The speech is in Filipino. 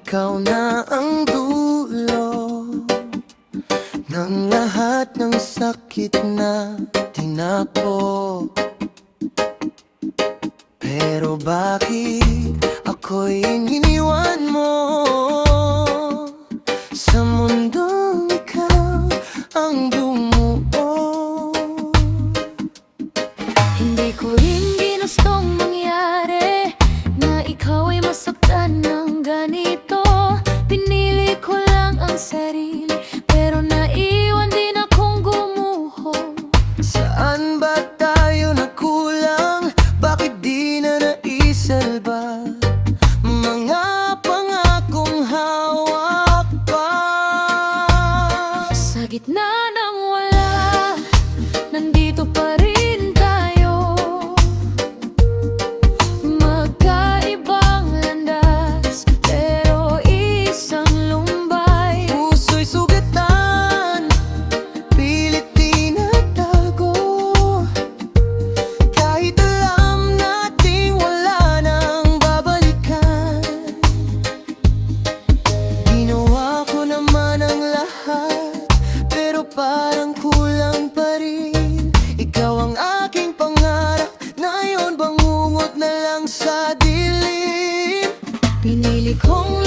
ikaw na ang dulo ng lahat ng sakit na tinako. Pero bakit ako'y iniwan mo sa mundong ikaw ang bumuo? Hindi ko rin ginustong mangyari na ikaw ay masaktan ng ganito. Pinili ko lang ang sarili, pero naiwan din akong gumuho. Saan ba tayo nakulang? Bakit di na naisalba mga pangakong hawak pa? Sa gitna ng wala, nandito pa rin tayo. Magkaibang landas, pero isang lumbay. Puso'y sugatan, pilit tinatago, kahit alam nating wala nang babalikan. Ginawa ko naman ang lahat, pero parang kulang pa rin. Ikaw ang aking pangarap, ngayon bangungot na lang sa dilim. Pinili kong